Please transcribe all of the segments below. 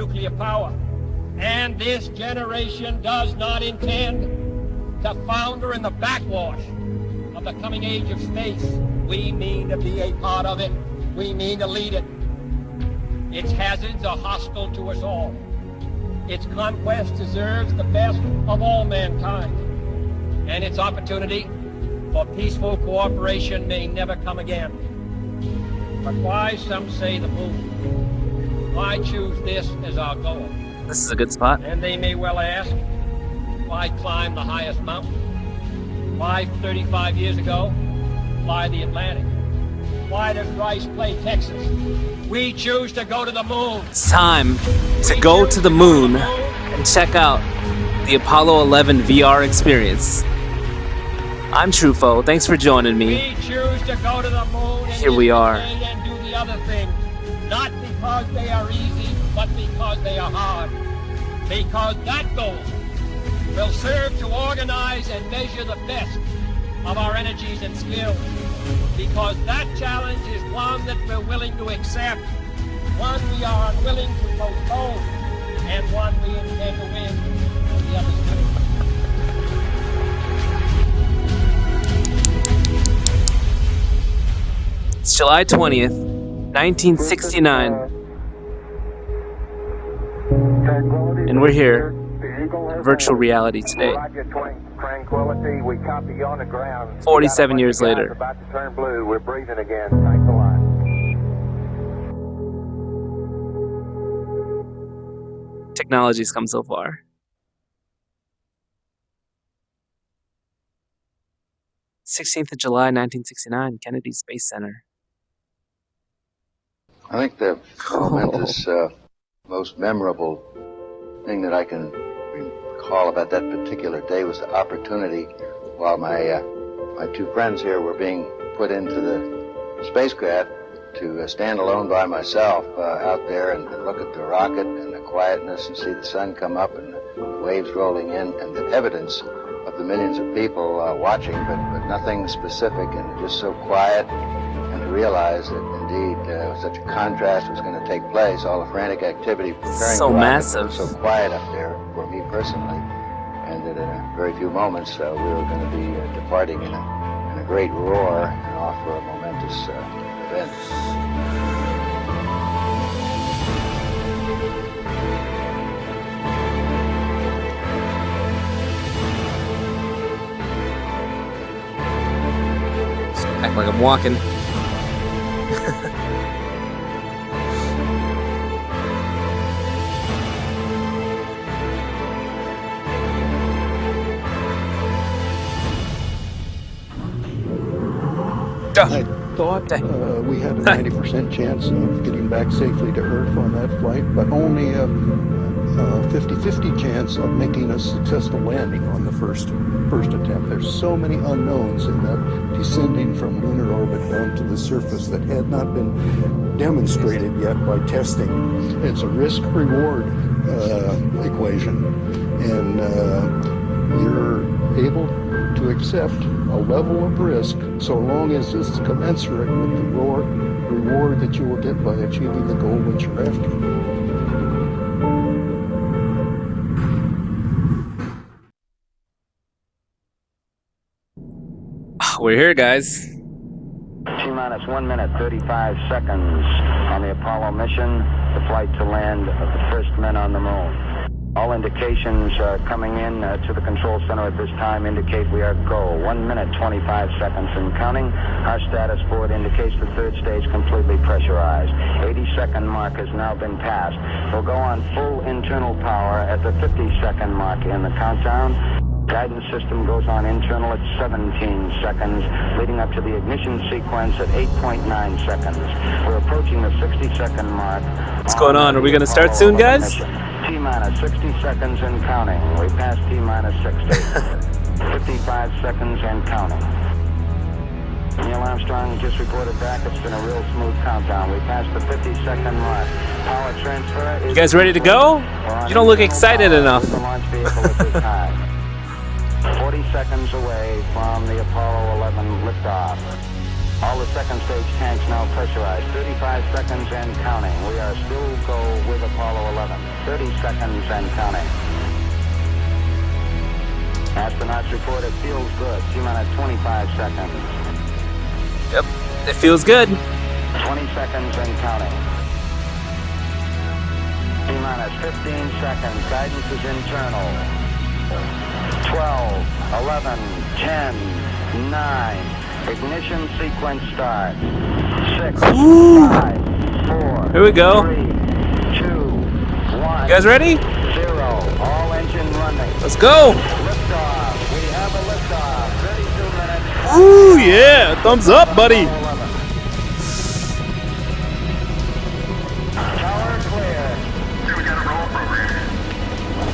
nuclear power. And this generation does not intend to founder in the backwash of the coming age of space. We mean to be a part of it. We mean to lead it. Its hazards are hostile to us all. Its conquest deserves the best of all mankind. And its opportunity for peaceful cooperation may never come again. But why, some say, the moon? Why choose this as our goal? This is a good spot. And they may well ask, why climb the highest mountain? Why 35 years ago fly the Atlantic? Why does Rice play Texas? We choose to go to the moon. It's time to go to the moon and check out the Apollo 11 VR experience. I'm TRUEfoe. Thanks for joining me. We choose to go to the moon. Here we are. And do the other things, not because they are easy, but because they are hard. Because that goal will serve to organize and measure the best of our energies and skills. Because that challenge is one that we're willing to accept, one we are unwilling to postpone, and one we intend to win on the other side. It's July 20th, 1969. And we're here in virtual reality today. 47 years later. About to turn blue. We're breathing again. Thanks a lot. Technology's come so far. 16th of July, 1969, Kennedy Space Center. I think the momentous, most memorable thing that I can recall about that particular day was the opportunity while my two friends here were being put into the spacecraft to stand alone by myself out there and look at the rocket and the quietness and see the sun come up and the waves rolling in and the evidence of the millions of people watching, but nothing specific and just so quiet, and to realize that indeed such a contrast was going to take place, all the frantic activity preparing So the rocket massive. was so quiet up there for me personally, and that in a very few moments we were going to be departing in a great roar and off for a momentous event. Act like I'm walking. I thought we had a 90% chance of getting back safely to Earth on that flight, but only a 50-50 chance of making a successful landing on the first attempt. There's so many unknowns in that descending from lunar orbit down to the surface that had not been demonstrated yet by testing. It's a risk-reward equation, and you're able to accept a level of risk so long as it's commensurate with the reward that you will get by achieving the goal that you're after. We're here, guys. T-minus 1 minute, 35 seconds on the Apollo mission, the flight to land of the first men on the moon. All indications coming in to the control center at this time indicate we are go. 1 minute, 25 seconds and counting. Our status board indicates the third stage completely pressurized. 80-second mark has now been passed. We'll go on full internal power at the 50-second mark in the countdown. Guidance system goes on internal at 17 seconds, leading up to the ignition sequence at 8.9 seconds. We're approaching the 60-second mark. What's going on? Are we going to start soon, guys? T-minus 60 seconds and counting. We passed T-minus 60. 55 seconds and counting. Neil Armstrong just reported back. It's been a real smooth countdown. We passed the 50-second mark. Power transfer is... You guys ready to go? You don't look excited enough. The launch vehicle at this time. 40 seconds away from the Apollo 11 liftoff. All the second stage tanks now pressurized. 35 seconds and counting. We are still go with Apollo 11. 30 seconds and counting. Astronauts report it feels good. T-minus 25 seconds. Yep, it feels good. 20 seconds and counting. T-minus 15 seconds. Guidance is internal. 12, 11, 10, 9. Ignition sequence start. 6, 5, 4. Here we go. 3, 2, 1. You guys ready? 0. All engine running. Let's go. Liftoff. We have a liftoff. 32 minutes. Ooh, yeah. Thumbs up, buddy. Tower clear. We got a roll program.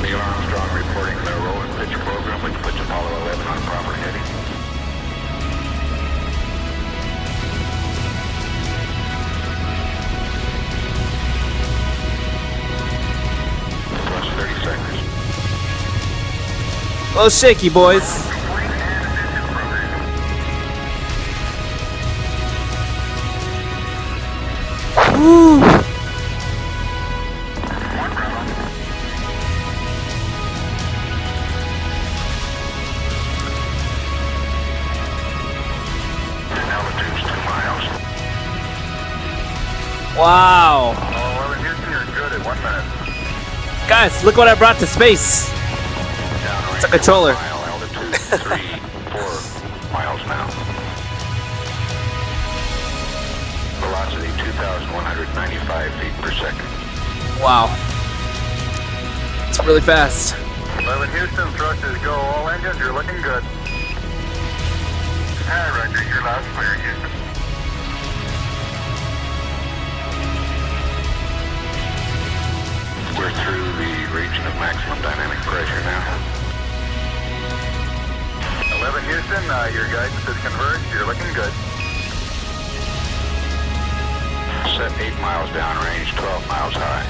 Neil Armstrong reporting the roll and pitch program, which puts Apollo 11 on proper heading. Plus 30 seconds. A little shaky, boys. Woo. Altitude's 2 miles. Wow. Oh, well, in Houston, you're good at 1 minute. Guys, look what I brought to space. It's a controller. Mile, altitude 3, 4 miles now. Velocity 2,195 feet per second. Wow. It's really fast. 11 Houston, thrusters go. All engines, you're looking good. Hi, Roger. You're loud and clear, Houston. We're through the region of maximum dynamic pressure now. 11 Houston, your guidance is converged. You're looking good. Set 8 miles downrange, 12 miles high.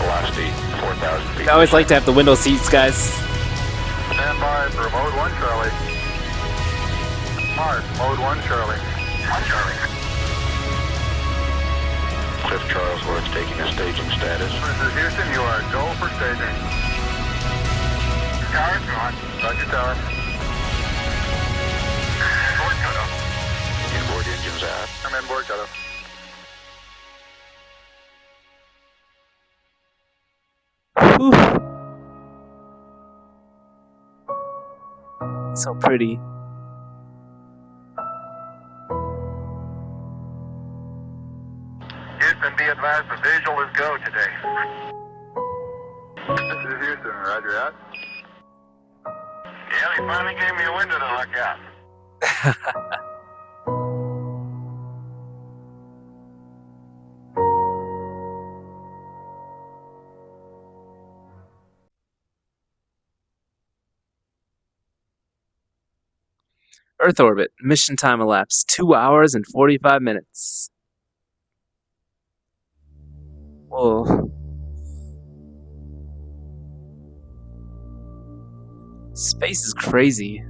Velocity 4,000 feet. I always like to have the window seats, guys. Stand by for mode 1, Charlie. Mark, mode 1, Charlie. 1, Charlie. Cliff Charlesworth taking a staging status. This is Houston, you are go for staging. Tower's on. Roger, tower. Board cutoff. Inboard engines out. I'm in board cutoff. Whew. So pretty. Houston, be advised the visual is go today. This is Houston, roger out. Yeah, they finally gave me a window to look out. Earth orbit. Mission time elapsed 2 hours and 45 minutes. Whoa. Space is crazy.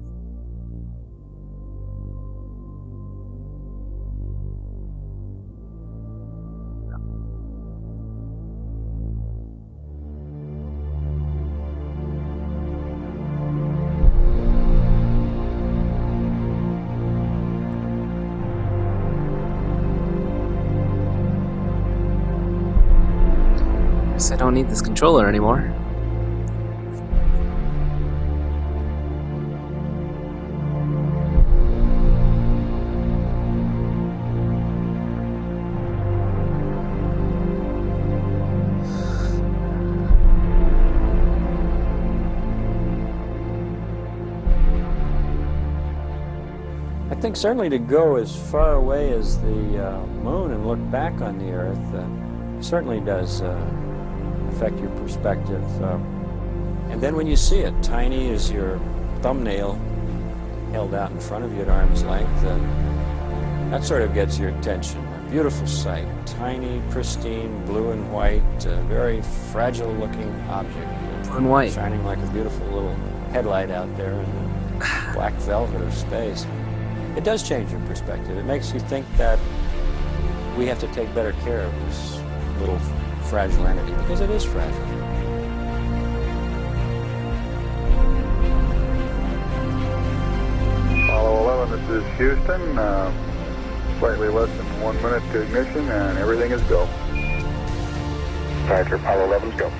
Guess I don't need this controller anymore. I think certainly to go as far away as the moon and look back on the Earth certainly does affect your perspective. And then when you see it, tiny as your thumbnail held out in front of you at arm's length, that sort of gets your attention. A beautiful sight, tiny, pristine, blue and white, very fragile looking object. Blue and white. Shining like a beautiful little headlight out there in the black velvet of space. it does change your perspective. It makes you think that we have to take better care of this little fragile entity, because it is fragile. Apollo 11, this is Houston. Slightly less than 1 minute to ignition, and everything is go. Roger, Apollo 11's go.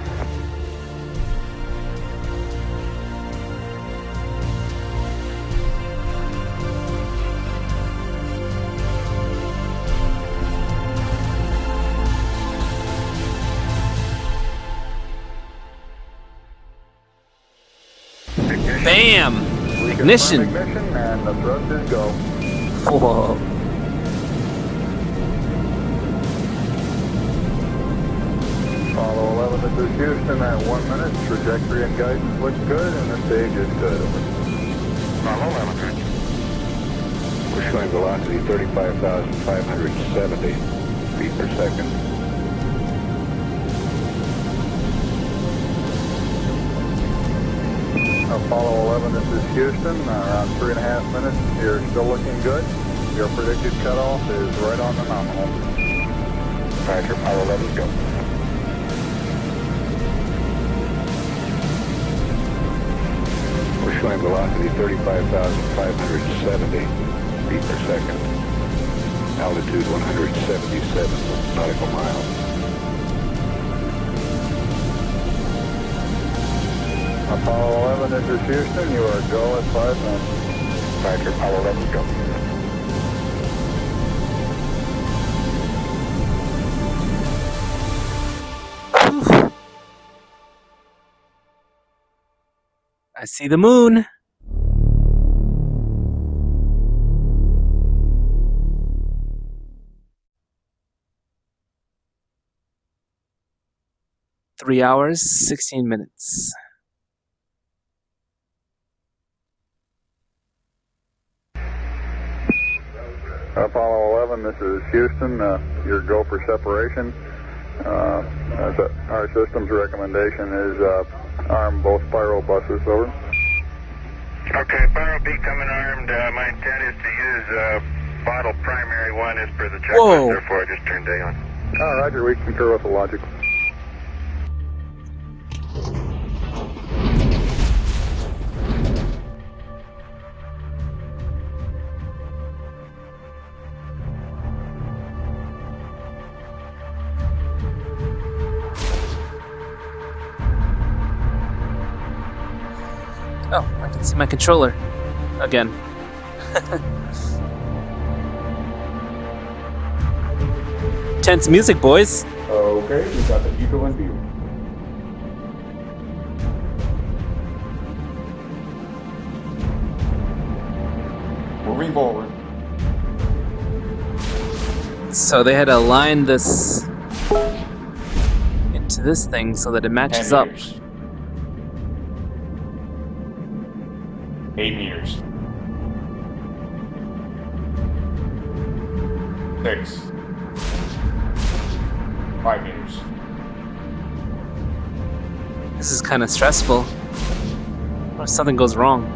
Bam! Ignition! Ignition, and the thrust is go. Whoa. Apollo 11, this is Houston at 1 minute. Trajectory and guidance looks good, and the stage is good. Apollo 11, We're showing velocity 35,570 feet per second. Apollo 11, this is Houston. Around 3.5 minutes. You're still looking good. Your predicted cutoff is right on the nominal. Roger, Apollo 11's go. We're showing velocity 35,570 feet per second. Altitude 177 nautical miles. Apollo 11, this is Houston. You are go at 5 minutes. Roger, Apollo 11's go. I see the moon. Three hours, 16 minutes. Apollo 11, this is Houston. Your go for separation. Our system's recommendation is arm both spiral buses, over. Okay, Spiral B coming armed. My intent is to use bottle primary one as per the checklist, Whoa. therefore I just turned day on. Roger, we concur with the logic. Oh, I can see my controller again. Tense music, boys. Okay, we got the eagle in view. Moving forward. So they had to align this into this thing so that it matches up. 8 meters. 6. 5 meters. This is kind of stressful. What if something goes wrong?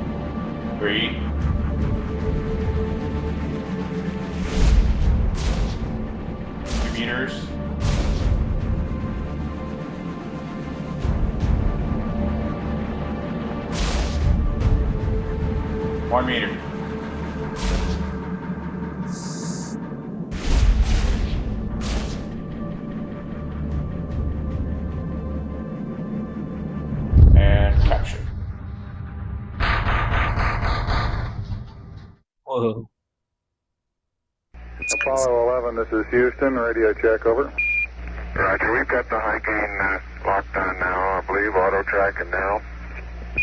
3. 2 meters. 1 meter. And capture. Whoa. That's crazy. Apollo 11, this is Houston. Radio check, over. Roger, we've got the high gain locked on now, I believe, auto tracking now.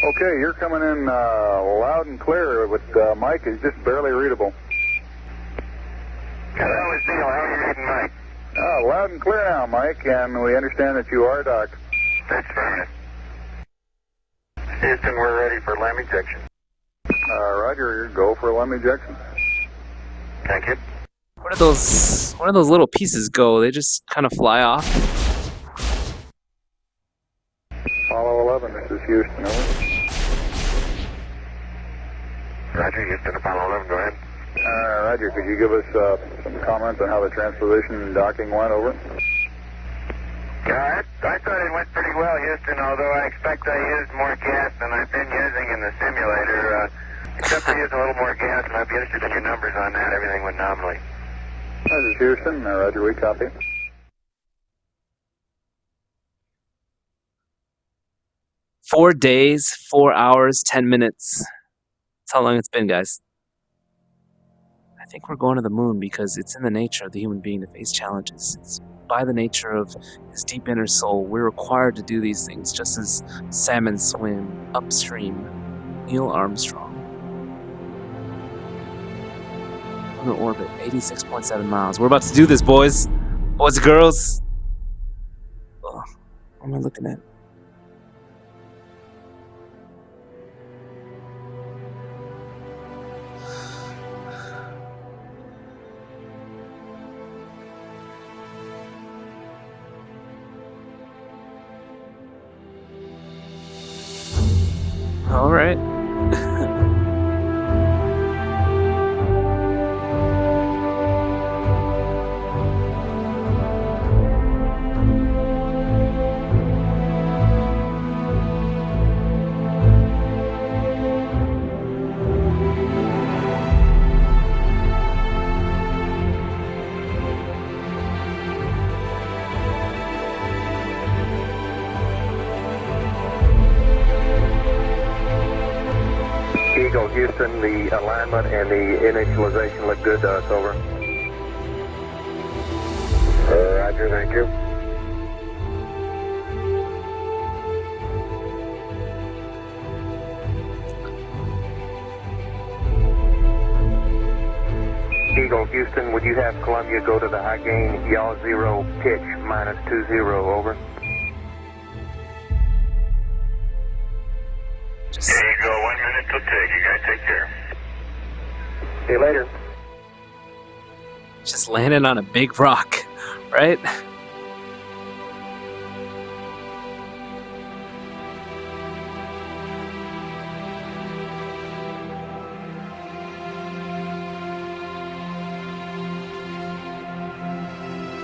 Okay, you're coming in loud and clear, but Mike is just barely readable. Hello, it's Neil. How are you reading, Mike? Loud and clear now, Mike, and we understand that you are docked. That's fine. Houston, we're ready for LEM ejection. Roger, go for LEM ejection. Thank you. Where do those little pieces go? They just kind of fly off. Apollo 11, this is Houston, over. Roger, Houston, Apollo 11, go ahead. Roger. Could you give us some comments on how the transposition and docking went? Over. Yeah, I thought it went pretty well, Houston, although I expect I used more gas than I've been using in the simulator. Except I used a little more gas, and I'd be interested in your numbers on that. Everything went nominally. This is Houston. Roger, we copy. Four days, 4 hours, 10 minutes. That's how long it's been, guys. I think we're going to the moon because it's in the nature of the human being to face challenges. It's by the nature of his deep inner soul. We're required to do these things just as salmon swim upstream. Neil Armstrong. Lunar orbit, 86.7 miles. We're about to do this, boys. Boys and girls. Oh, what am I looking at? All right. Eagle, Houston, the alignment and the initialization look good to us, over. Roger, thank you. Eagle, Houston, would you have Columbia go to the high gain, yaw 0, pitch, -20, over? There you go, 1 minute till take. You guys take care. See you later. Just landing on a big rock, right?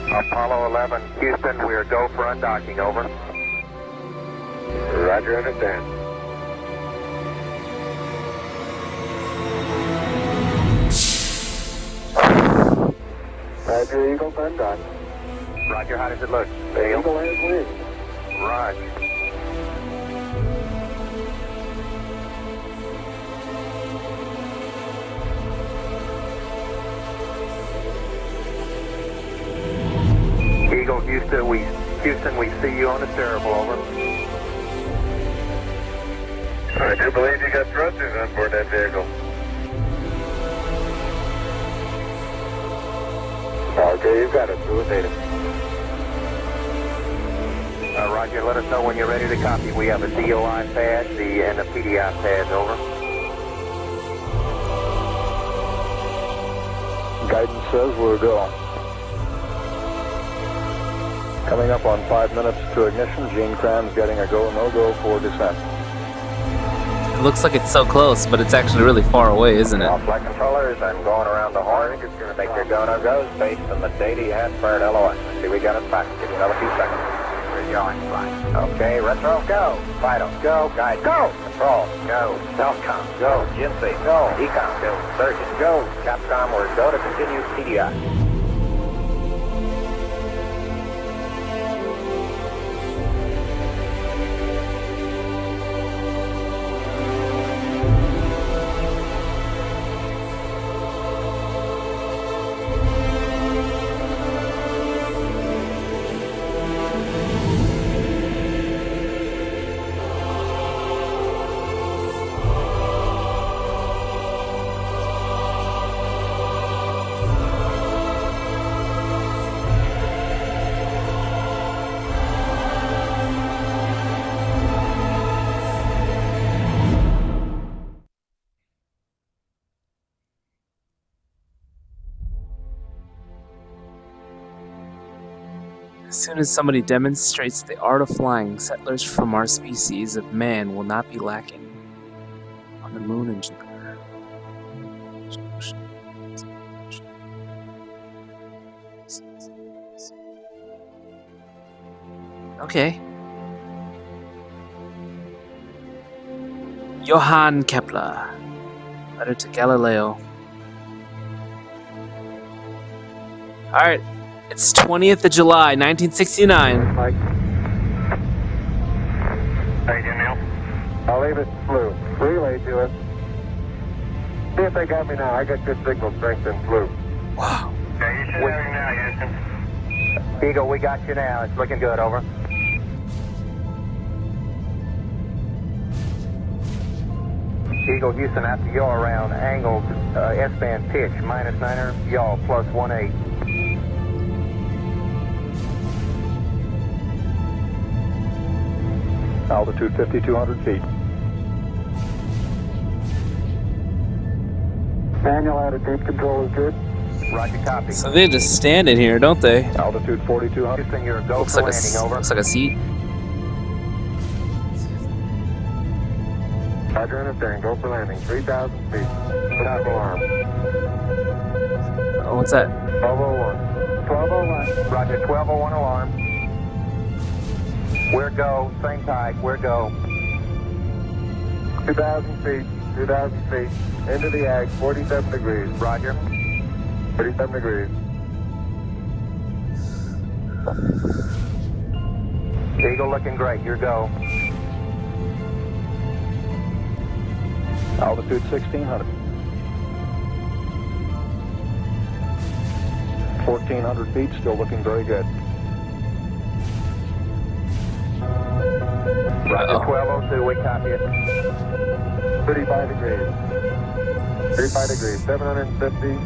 Apollo 11, Houston, we are go for undocking, over. Roger, understand. Roger, Eagle, undock. Roger, how does it look? The Eagle has wings. Roger. Eagle, Houston, we see you on the terrible, over. I do believe you got thrusters on board that vehicle. Okay, you've got it. Do it, data. Roger, let us know when you're ready to copy. We have a DOI pad and a PDI pad, over. Guidance says we're go. Coming up on 5 minutes to ignition. Gene Kran's getting a go, no-go for descent. It looks like it's so close, but it's actually really far away, isn't it? Flight controllers, I'm going around the horn. It's going to make your go, no-goes based on the data you had prior to LOI. See, we got it back. Give you another few seconds. We're going, fine. Okay, retro, go. Vital, go. Guide, go. Control, go. Telcom, go. GIMSI, go. Ecom, go. Surgeon, go. Capcom, we're go to continue PDI. As soon as somebody demonstrates the art of flying, settlers from our species of man will not be lacking on the moon and Jupiter. Okay. Johann Kepler. Letter to Galileo. Alright. It's 20th of July, 1969. Mike. How you doing, Neil? I'll leave it blue. Relay to us. See if they got me now. I got good signal strength in blue. Wow. Okay, you should have him now, Houston. Eagle, we got you now. It's looking good. Over. Eagle, Houston, after yaw around angled S-band pitch, -9er, yaw, +18. Altitude 5,200 feet. Manual out of deep control is good. Roger, copy. So they just stand in here, don't they? Altitude 4,200. Houston, you're a go Looks for like landing, a over. looks like a seat. Roger, understand. Go for landing. 3,000 feet. Stop alarm. Oh, what's that? 1201. 1201. Roger, 1201 alarm. Where go? Same type. Where go? 2,000 feet. 2,000 feet. Into the ag. 47 degrees. Roger. 37 degrees. Eagle looking great. Your go. Altitude 1,600. 1,400 feet, still looking very good. Roger, 1202, we copy it. 35 degrees. 35 degrees, 750,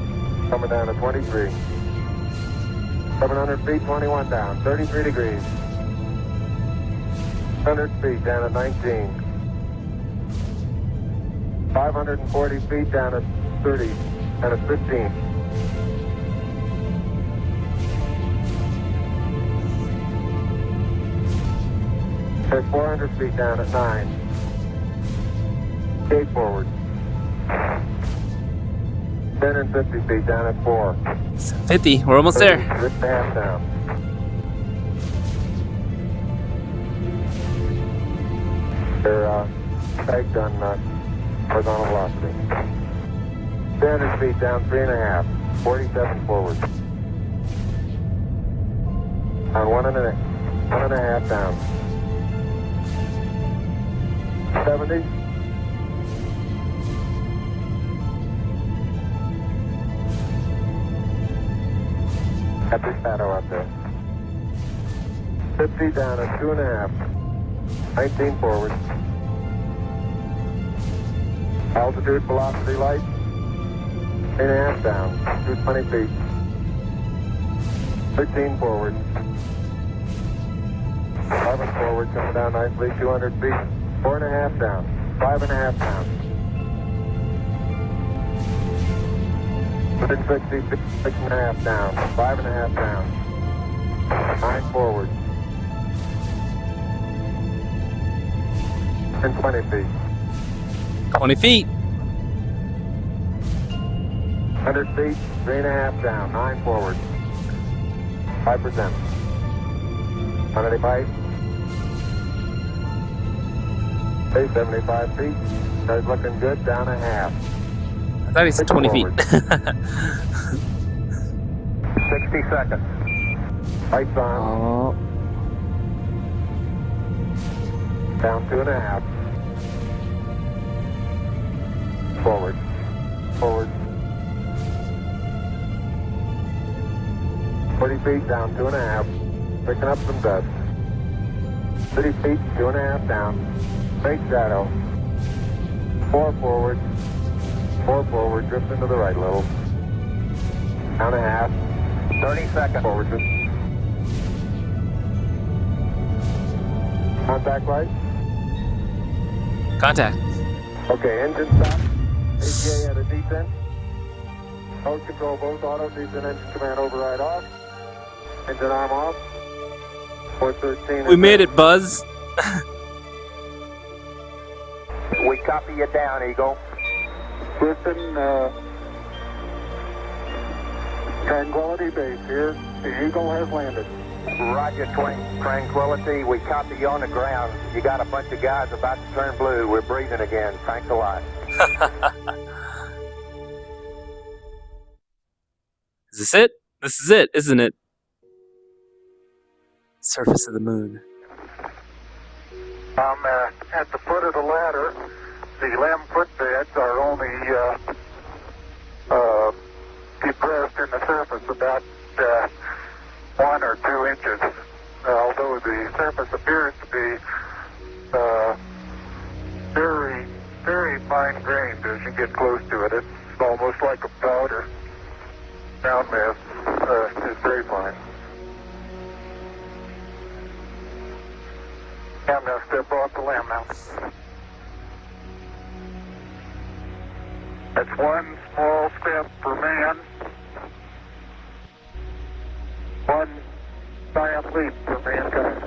coming down to 23. 700 feet, 21 down, 33 degrees. 100 feet, down at 19. 540 feet, down at 30, and at 15. At 400 feet, down at 9. Gate forward. 10 and 50 feet, down at 4. 50. We're almost there. 6.5 down. They're pegged on horizontal velocity. 300 feet down, 3.5. 47 forward. On 1.5 down. 70. Got the shadow up there. 50 down at 2.5. 19 forward. Altitude, velocity, light. 8.5 down. 220 feet. 13 forward. 11 forward, coming down nicely. 200 feet. 4.5 down. 5.5 down. Within 60 feet. 6.5 down. 5.5 down. 9 forward. And 20 feet. 20 feet. 100 feet, 3.5 down, 9 forward. 5%. 185. Okay, 75 feet. Started looking good, down a half. I thought he said 20 feet. 60 seconds. Lights on. Oh. Down 2.5. Forward. Forward. 40 feet down, 2.5. Picking up some dust. 30 feet, 2.5 down. Straight shadow. 4 forward. 4 forward, drift into the right a little. Down a half. 30 seconds. Forward drift. Contact light. Contact. Okay, engine stop. ATA at a descent. Mode control both auto, descent engine command override off. Engine arm off. 413. We made it, Buzz. We copy you down, Eagle. Listen, Tranquility Base here. The Eagle has landed. Roger, Tranquility. We copy you on the ground. You got a bunch of guys about to turn blue. We're breathing again. Thanks a lot. Is this it? This is it, isn't it? Surface of the moon. I'm at the foot of the ladder. The 11-foot beds are only depressed in the surface about 1 or 2 inches, although the surface appears to be very, very fine-grained as you get close to it. It's almost like a powder. Ground mass is very fine. I'm going to step off the limb now. That's one small step for man, one giant leap for mankind.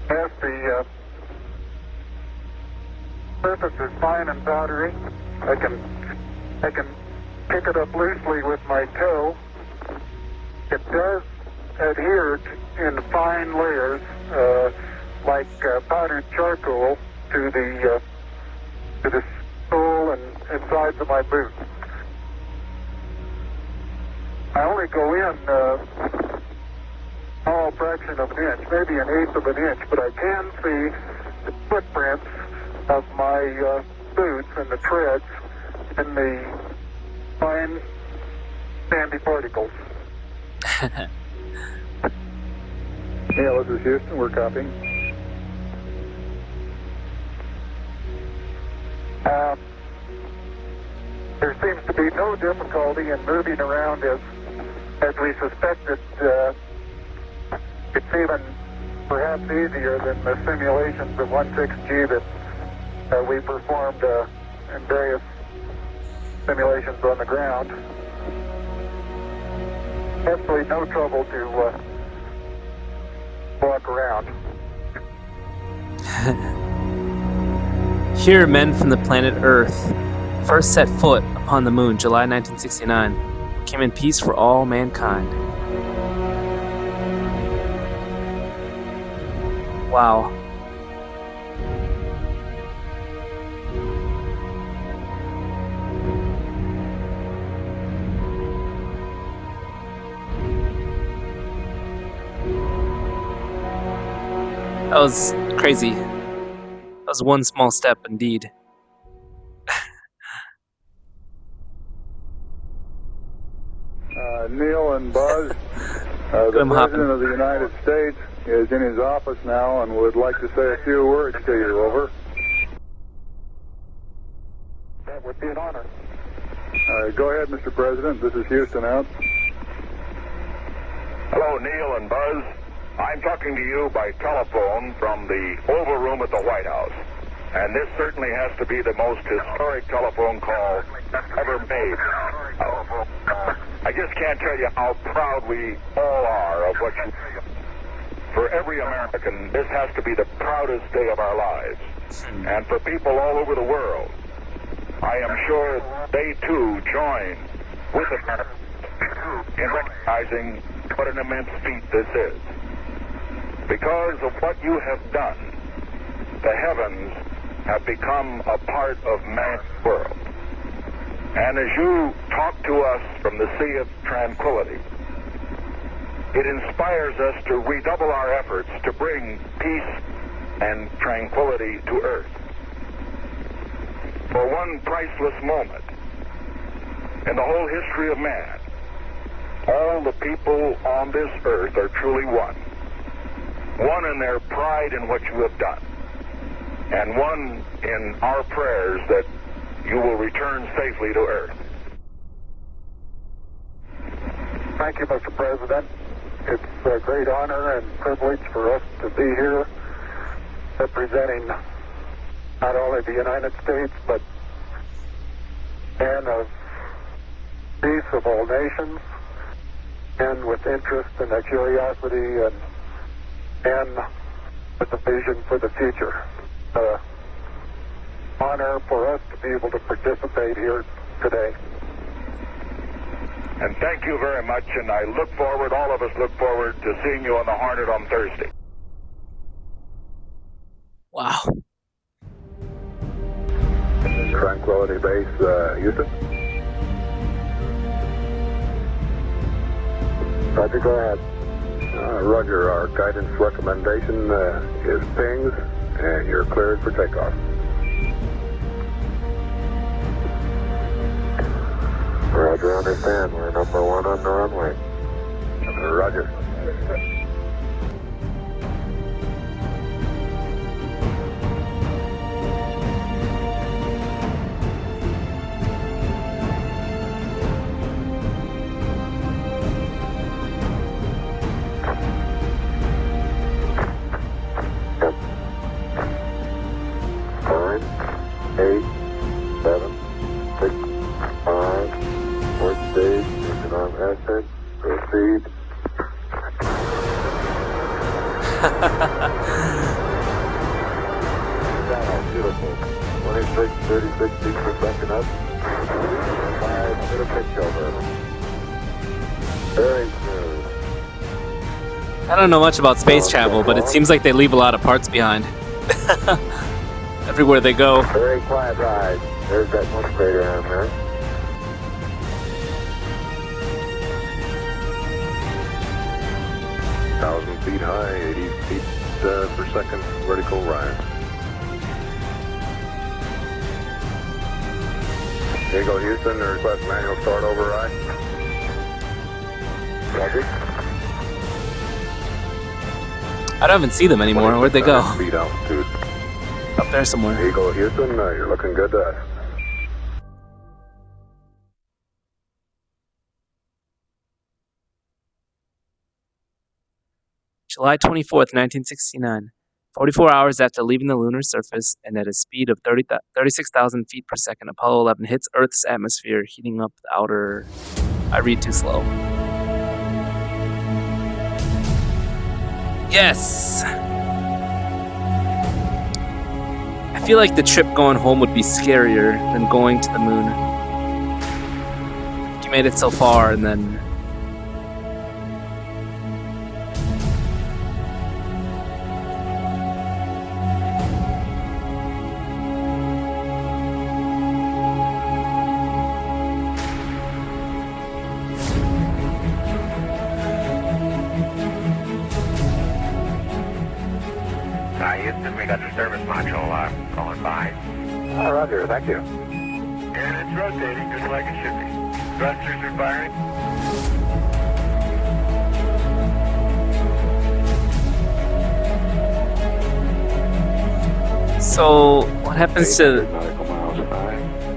As the surface is fine and powdery, I can pick it up loosely with my toe. It does adhere in fine layers, like powdered charcoal, to the sole and sides of my boot. I only go in a small fraction of an inch, maybe an eighth of an inch, but I can see the footprints of my boots and the treads in the fine sandy particles. Neil, this is Houston. We're copying. There seems to be no difficulty in moving around as we suspected. It's even perhaps easier than the simulations of 16G that we performed in various simulations on the ground. Absolutely no trouble to walk around. Here, men from the planet Earth first set foot upon the moon, July 1969, came in peace for all mankind. Wow. That was crazy. That was one small step indeed. Neil and Buzz, the President of the United States is in his office now and would like to say a few words to you. Over. That would be an honor. Go ahead, Mr. President. This is Houston out. Hello, Neil and Buzz. I'm talking to you by telephone from the Oval Room at the White House. And this certainly has to be the most historic telephone call ever made. I just can't tell you how proud we all are of what you do. For every American, this has to be the proudest day of our lives. And for people all over the world, I am sure they too join with America in recognizing what an immense feat this is. Because of what you have done, the heavens have become a part of man's world. And as you talk to us from the Sea of Tranquility, it inspires us to redouble our efforts to bring peace and tranquility to Earth. For one priceless moment in the whole history of man, all the people on this earth are truly one. One in their pride in what you have done, and one in our prayers that you will return safely to Earth. Thank you, Mr. President. It's a great honor and privilege for us to be here representing not only the United States, but men of peace of all nations, men with interest and a curiosity and with a vision for the future. Honor for us to be able to participate here today. And thank you very much, and I look forward, all of us look forward to seeing you on the Hornet on Thursday. Wow. Tranquility Base, Houston. Roger, go ahead. Roger, our guidance recommendation is pings, and you're cleared for takeoff. Roger, understand. We're number 1 on the runway. Roger. Proceed. Beautiful. 26, 36 feet per second up. 5-minute pitch over. Very smooth. I don't know much about space travel, but it seems like they leave a lot of parts behind. Everywhere they go. Very quiet ride. There's that one crater on there. Feet high, 80 feet per second vertical rise. Here you go, Houston. Request manual start override. Roger. I don't even see them anymore. Where'd they go? Feet altitude. Up there somewhere. Here you go, Houston. You're looking good to us. July 24th, 1969. 44 hours after leaving the lunar surface and at a speed of 36,000 feet per second, Apollo 11 hits Earth's atmosphere, heating up the outer... I read too slow. Yes! I feel like the trip going home would be scarier than going to the moon. You made it so far and then... Houston, we got the service module going by. Roger, thank you. And it's rotating just like it should be. Thrusters are firing. So, what happens to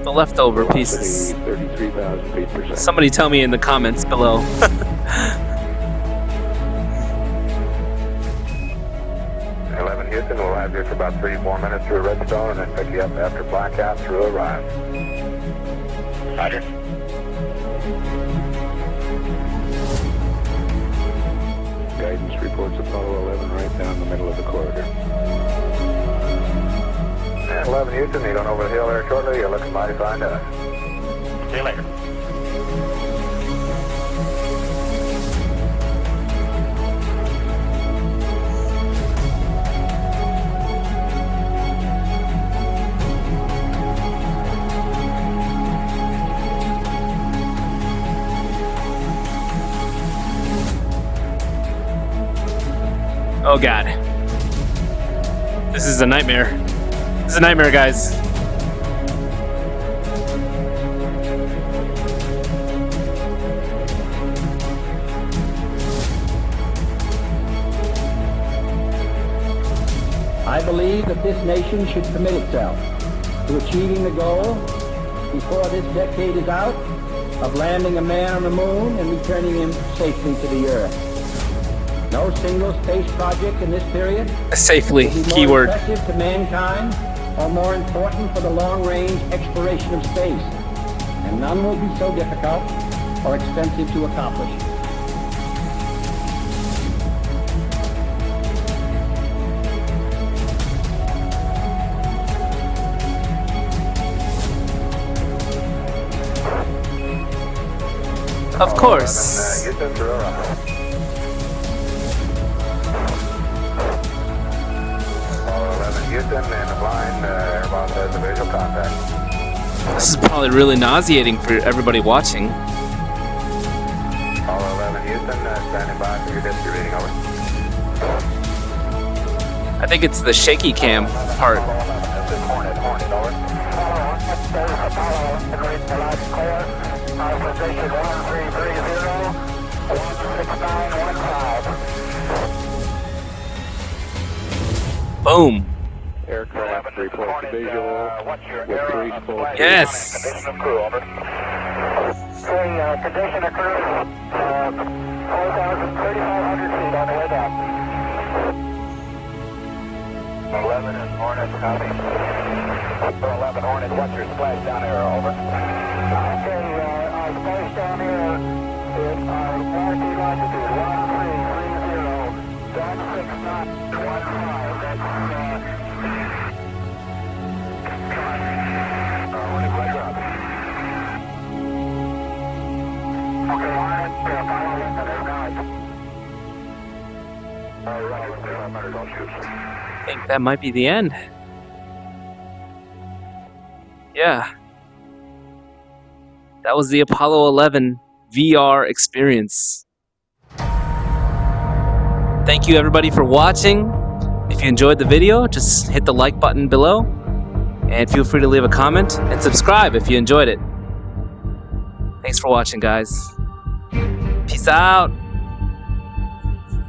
the leftover pieces? 33,000 feet per second. Somebody tell me in the comments below. 11 Houston, we'll have you for about 3-4 minutes through Redstone and then pick you up after blackout through Orion. Roger. Guidance reports Apollo 11 right down the middle of the corridor. And 11 Houston, you're going over the hill there shortly. You're looking mighty fine to us. See you later. Oh god. This is a nightmare. This is a nightmare, guys. I believe that this nation should commit itself to achieving the goal before this decade is out of landing a man on the moon and returning him safely to the Earth. No single space project in this period Safely, will be more keyword. impressive to mankind or more important for the long-range exploration of space, and none will be so difficult or expensive to accomplish. Of course. Houston, Aurora. Apollo 11 Houston, and the blind airboss has a visual contact. This is probably really nauseating for everybody watching. Apollo 11 Houston, standing by for your disk reading, over. I think it's the shaky cam part. This is Hornet, over. Apollo 11, read the last clear. Our position 1330, 16915. Boom. Aircraft reports visual with 3 full. Yes. Condition of crew, over. Condition of crew, 4,300 feet on the way down. 11 and Hornet, copy. 11 Hornet, what's your splashdown error, over? Okay, our splashdown error is our latitude, 1330, 16915. Hornet, right up. Okay, Hornet, Apollo 11, Don't shoot. I think that might be the end. Yeah. That was the Apollo 11 VR experience. Thank you everybody for watching. If you enjoyed the video, just hit the like button below. And feel free to leave a comment and subscribe if you enjoyed it. Thanks for watching, guys. Peace out.